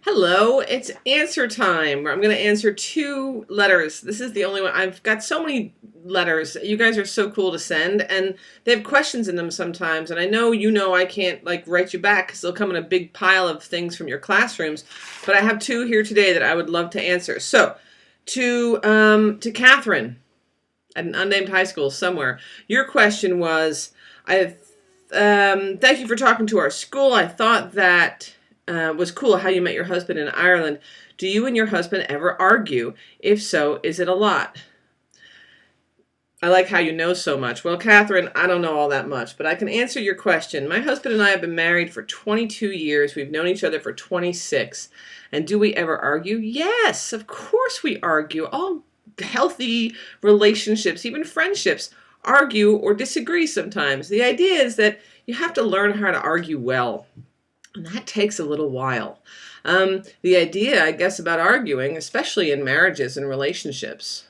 Hello, it's answer time where I'm going to answer two letters. This is the only one. I've got so many letters. You guys are so cool to send, and they have questions in them sometimes. And I know I can't like write you back because they'll come in a big pile of things from your classrooms. But I have two here today that I would love to answer. So, to Catherine at an unnamed high school somewhere, your question was, thank you for talking to our school. I thought that was cool how you met your husband in Ireland. Do you and your husband ever argue? If so, is it a lot? I like how you know so much. Well, Catherine, I don't know all that much, but I can answer your question. My husband and I have been married for 22 years. We've known each other for 26. And do we ever argue? Yes, of course we argue. All healthy relationships, even friendships, argue or disagree sometimes. The idea is that you have to learn how to argue well. And that takes a little while. The idea, I guess, about arguing, especially in marriages and relationships,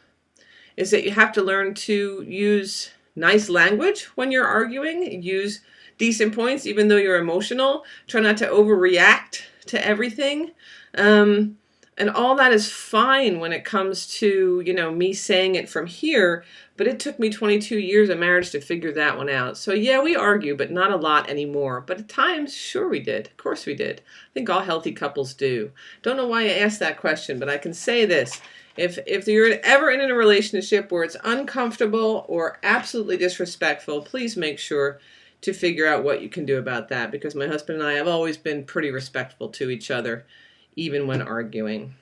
is that you have to learn to use nice language when you're arguing, use decent points, even though you're emotional. Try not to overreact to everything. And all that is fine when it comes to, me saying it from here, but it took me 22 years of marriage to figure that one out. So yeah, we argue, but not a lot anymore. But at times, sure we did. Of course we did. I think all healthy couples do. Don't know why I asked that question, but I can say this. If you're ever in a relationship where it's uncomfortable or absolutely disrespectful, please make sure to figure out what you can do about that, because my husband and I have always been pretty respectful to each other, even when arguing.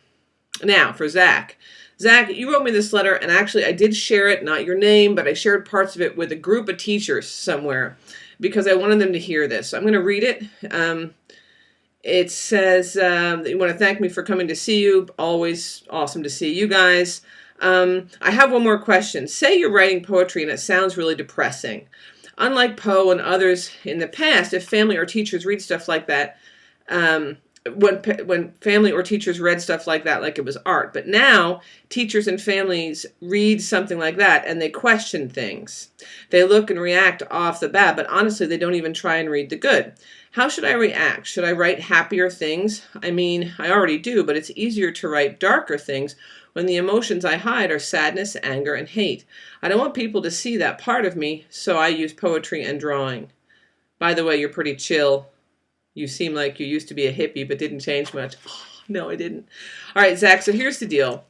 Now, for Zach. Zach, you wrote me this letter, and actually I did share it, not your name, but I shared parts of it with a group of teachers somewhere because I wanted them to hear this. So I'm going to read it. It says that you want to thank me for coming to see you. Always awesome to see you guys. I have one more question. Say you're writing poetry and it sounds really depressing. Unlike Poe and others in the past, if family or teachers read stuff like that, when family or teachers read stuff like that like it was art. But now teachers and families read something like that and they question things. They look and react off the bat, but honestly they don't even try and read the good. How should I react? Should I write happier things? I mean, I already do, but it's easier to write darker things when the emotions I hide are sadness, anger, and hate. I don't want people to see that part of me, so I use poetry and drawing. By the way, you're pretty chill. You seem like you used to be a hippie, but didn't change much. Oh, no, I didn't. All right, Zach, so here's the deal.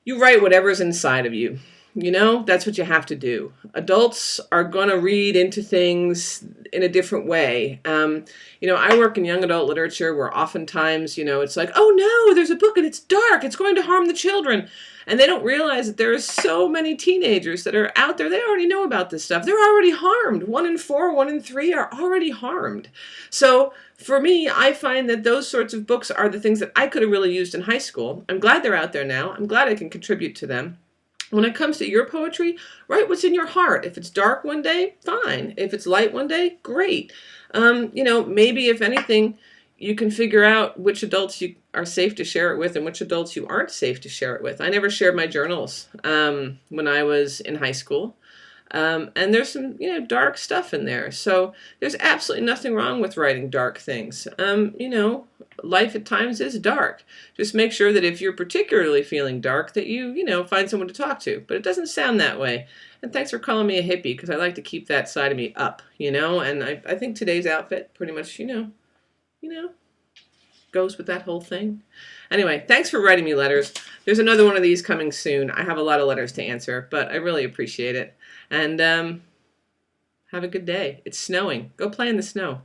You write whatever's inside of you. That's what you have to do. Adults are going to read into things in a different way. I work in young adult literature where oftentimes, it's like, oh no, there's a book and it's dark. It's going to harm the children. And they don't realize that there are so many teenagers that are out there. They already know about this stuff. They're already harmed. 1 in 4, 1 in 3 are already harmed. So for me, I find that those sorts of books are the things that I could have really used in high school. I'm glad they're out there now. I'm glad I can contribute to them. When it comes to your poetry, write what's in your heart. If it's dark one day, fine. If it's light one day, great. Maybe if anything, you can figure out which adults you are safe to share it with and which adults you aren't safe to share it with. I never shared my journals when I was in high school. And there's some, dark stuff in there. So there's absolutely nothing wrong with writing dark things. Life at times is dark. Just make sure that if you're particularly feeling dark that you find someone to talk to. But it doesn't sound that way. And thanks for calling me a hippie, because I like to keep that side of me up, and I think today's outfit pretty much, goes with that whole thing. Anyway, thanks for writing me letters. There's another one of these coming soon. I have a lot of letters to answer, but I really appreciate it. And have a good day. It's snowing. Go play in the snow.